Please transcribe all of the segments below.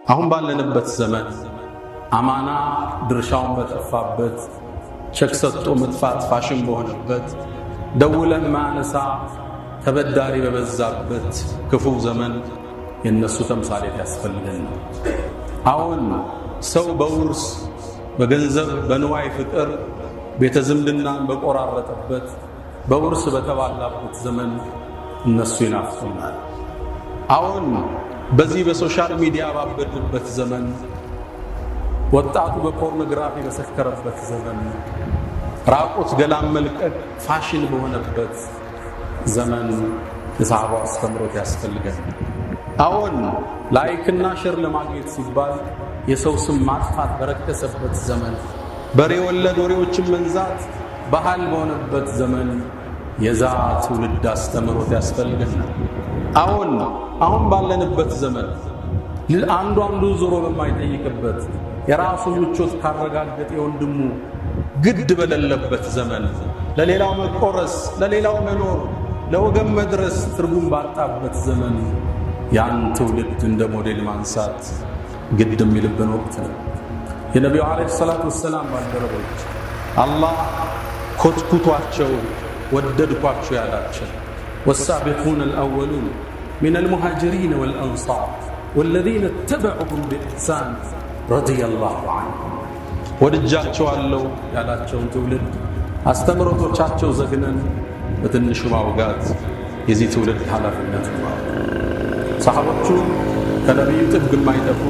አሁን ባለንበት ዘመን አማና ድርሻውን በጠፋበት ቸክ ሰጥቶ መጥፋት ፋሽን በሆነበት ደውለን ማነሳ ተበዳሪ በበዛበት ክፉ ዘመን የነሱ ተምሳሌት ያስፈልገን። አሁን ሰው በውርስ በገንዘብ በንዋይ ፍቅር ቤተ ዝምድናን በቆራረጠበት በውርስ በተባላበት ዘመን እነሱ ይናፍቁናል። አሁን በዚህ በሶሻል ሚዲያ ባበድበት ዘመን ወጣቱ በፖርኖግራፊ በሰከረበት ዘመን ራቁት ገላም መልቀቅ ፋሽን በሆነበት ዘመን የሰሃባው አስተምሮት ያስፈልጋል። አሁን ላይክና ሼር ለማግኘት ሲባል የሰው ስም ማጥፋት በረከሰበት ዘመን በሬ ወለድ ወሬዎችን መንዛት ባህል በሆነበት ዘመን የዛ ትውልድ አስተምሮት ያስፈልገናል። አሁን ባለንበት ዘመን አንዱ ዞሮ በማይጠይቅበት የራሱን ምቾት ካረጋገጠ የወንድሙ ግድ በሌለበት ዘመን ለሌላው መቆረስ ለሌላው መኖር ለወገን መድረስ ትርጉም ባጣበት ዘመን ያን ትውልድ እንደ ሞዴል ማንሳት ግድ የሚልብን ወቅት ነው። የነቢዩ ዓለይሂ ሰላቱ ወሰላም ባልደረቦች አላህ ኮትኩቷቸው ወደድኳቸው ያላቸው والسابقون الأولون من المهاجرين والأنصار والذين اتبعوهم بإحسان رضي الله عنهم ወድጃቸው አለው ያላቸውን ትውልድ አስተምሮቶቻቸው ዘግነን በትንሹ ማውጋት የዚህ ትውልድ ኃላፊነት ነው። ሰሃቦቹ ከነቢዩ ጥግ የማይጠፉ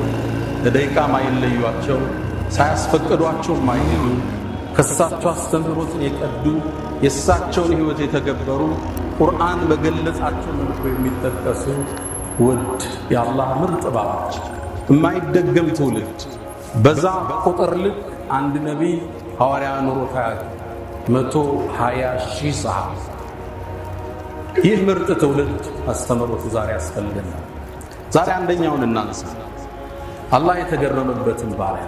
ለደቂቃ ማይለዩአቸው ሳያስፈቅዷቸው ማይሄዱ ከሳቸው አስተምሮትን የቀዱ የሳቸውን ሕይወት የተገበሩ ቁርአን በገለጻቸው መልኩ የሚጠቀሱ ውድ የአላህ ምርጥ ባሮች የማይደገም ትውልድ በዛ ቁጥር ልክ አንድ ነቢይ ሐዋርያ ኑሮ ታያት 120,000 ሰሃባ ይህ ምርጥ ትውልድ አስተምሮቱ ዛሬ ያስፈልገናል። ዛሬ አንደኛውን እናንሳ። አላህ የተገረመበትን ባሪያ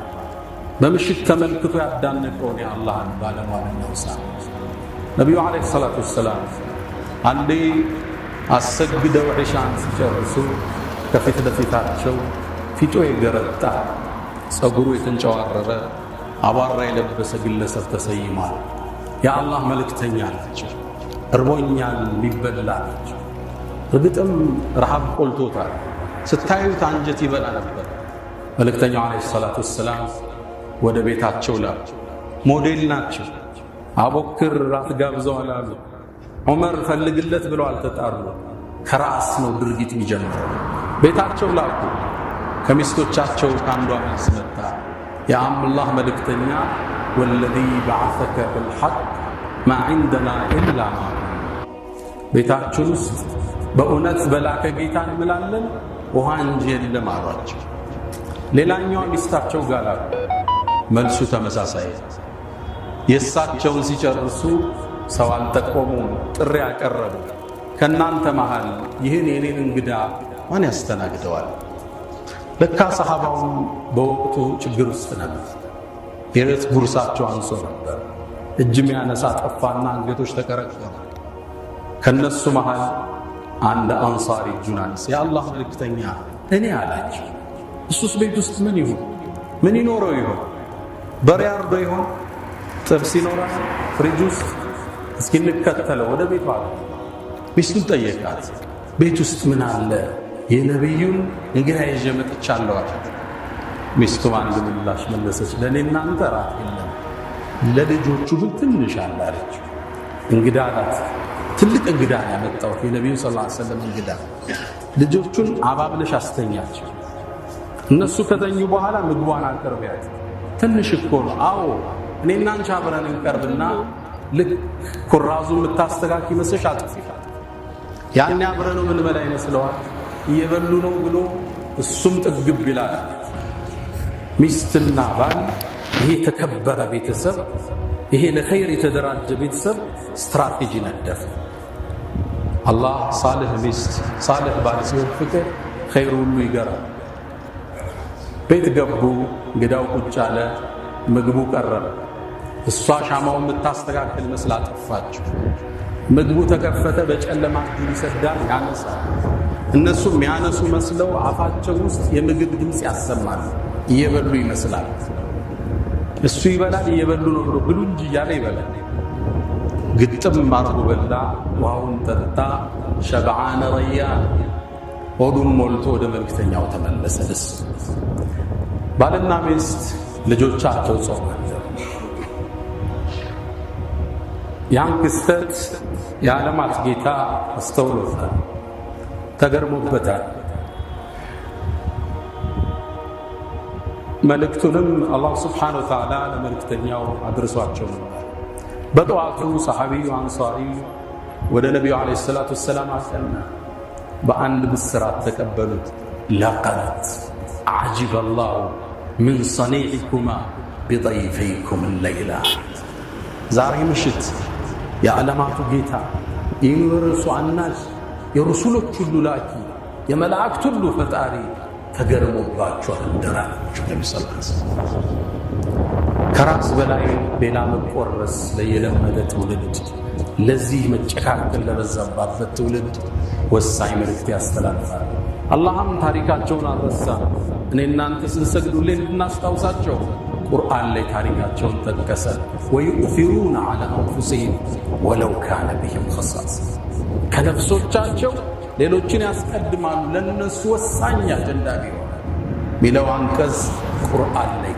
በምሽት ተመልክቶ ያዳነቀውን የአላህን ባለሟልነት ነውሳ ነቢዩ ዓለይሂ ሰላቱ ወሰላም አንዴ አሰግደው ዒሻን ሲጨርሱ ከፊት ለፊታቸው ፊቱ የገረጣ ጸጉሩ የተንጨዋረረ አቧራ የለበሰ ግለሰብ ተሰይሟል። የአላህ መልእክተኛ ናቸው። እርቦኛል ሊበላ ናቸው። እርግጥም ረሃብ ቆልቶታል። ስታዩት አንጀት ይበላ ነበር። መልእክተኛው ዓለይሂ ሰላቱ ወሰላም ወደ ቤታቸው ላኩ። ሞዴል ናቸው። አቡበክር ራት ጋብዘዋል አሉ። ዑመር ፈልግለት ብለው አልተጣሩ። ከራስ ነው ድርጊት የሚጀምረው። ቤታቸው ላኩ። ከሚስቶቻቸው ካንዷ መልስ መጣ። የአላህ መልእክተኛ ወለዚ በዐሰከ ቢልሐቅ ማ ዒንደና ኢላ ማ ቤታችን ውስጥ በእውነት በላከ ጌታ እንምላለን ውሃ እንጂ የለም አሏቸው። ሌላኛዋ ሚስታቸው ጋር ላኩ። መልሱ ተመሳሳይ። የእሳቸውን ሲጨርሱ ሰው አልጠቆሙም። ጥሪ ያቀረቡ ከእናንተ መሃል ይህን የኔን እንግዳ ማን ያስተናግደዋል? ለካ ሰሃባውን በወቅቱ ችግር ውስጥ ነበር። የዕለት ጉርሳቸው አንሶ ነበር። እጅም ያነሳ ጠፋና አንገቶች ተቀረቀሩ። ከነሱ መሃል አንድ አንሳሪ እጁን አነሳ። የአላህ መልእክተኛ እኔ አላቸው። እሱስ ቤት ውስጥ ምን ይኖረው ይሆን? በሬ አርዶ ይሆን? ጥብስ ይኖራል ፍሪጅ ውስጥ? እስኪ እንከተለው ወደ ቤቷ አለ። ሚስቱን ጠየቃት። ቤት ውስጥ ምን አለ? የነቢዩን እንግዳ ይዤ መጥቻለሁ አላት። ሚስቱ አንድ ምላሽ መለሰች። ለኔ እናንተ ራት የለም፣ ለልጆቹ ግን ትንሽ አለ አለች። እንግዳ አላት። ትልቅ እንግዳ ያመጣሁት የነቢዩ ሰለላሁ ዐለይሂ ወሰለም እንግዳ። ልጆቹን አባብለሽ አስተኛቸው። እነሱ ከተኙ በኋላ ምግቧን አቅርቢያት። ትንሽ እኮ ነው። አዎ እኔና አንቺ አብረን እንቀርብና ልክ ኩራዙ የምታስተካክ ይመስልሽ አጥፊፋት። ያኔ አብረን ምን በላይ መስለዋል እየበሉ ነው ብሎ እሱም ጥግብ ይላል። ሚስትና ባል ይሄ ተከበረ ቤተሰብ፣ ይሄ ለኸይር የተደራጀ ቤተሰብ ስትራቴጂ ነደፈ። አላህ ሳልህ ሚስት ሳልህ ባል ሲወፍቅ ኸይሩ ሁሉ ይገራል። ቤት ገቡ። እንግዳው ቁጭ አለ። ምግቡ ቀረበ። እሷ ሻማውን የምታስተካክል መስላ ጠፋችው። ምግቡ ተከፈተ። በጨለማ እጁን ይሰዳል፣ ያነሳል። እነሱ የሚያነሱ መስለው አፋቸው ውስጥ የምግብ ድምፅ ያሰማሉ። እየበሉ ይመስላል። እሱ ይበላል እየበሉ ነው ብሎ ብሉ እንጂ እያለ ይበላል። ግጥም አርጎ በላ፣ ውሃውን ጠጣ። ሸብዓነ ረያን ሆዱን ሞልቶ ወደ መልክተኛው ተመለሰ። ባልና ሚስት ልጆቻቸው ጾም አደሩ። ያን ክስተት የዓለማት ጌታ አስተውሎታል፣ ተገርሞበታል። መልእክቱንም አላህ ስብሓነሁ ወተዓላ ለመልእክተኛው አድርሷቸው ነበር። በጠዋቱ ሰሐቢዩ አንሷሪ ወደ ነቢዩ ዓለይሂ ሰላቱ ወሰላም አቀና። በአንድ ብስራት ተቀበሉት። ለቀድ አዕጅበ አላሁ ምን ሰኒዕኩማ ቢጠይፈይኩም ለይላ። ዛሬ ምሽት የዓለማቱ ጌታ የዩኒቨርሱ አናሽ የረሱሎች ሁሉ ላኪ የመላእክት ሁሉ ፈጣሪ ተገርሞባቸዋል እንደራቸው። ነቢ ሰለላሁ ከራስ በላይ ሌላ መቆረስ ለየለመደ ትውልድ፣ ለዚህ መጨካከል ለበዛባበት ትውልድ ወሳኝ መልእክት ያስተላልፋል። አላህም ታሪካቸውን አልረሳ። እኔ እናንተ ስንሰግዱልን እንድናስታውሳቸው ቁርአን ላይ ታሪካቸውን ጠቀሰ። ወዩእፊሩነ ዐላ አንፉሲሂም ወለው ካነ ቢሂም ኸሳሳ። ከነፍሶቻቸው ሌሎችን ያስቀድማሉ ለነሱ ወሳኝ አጀንዳ ቢሆን ሚለው አንቀጽ ቁርአን ላይ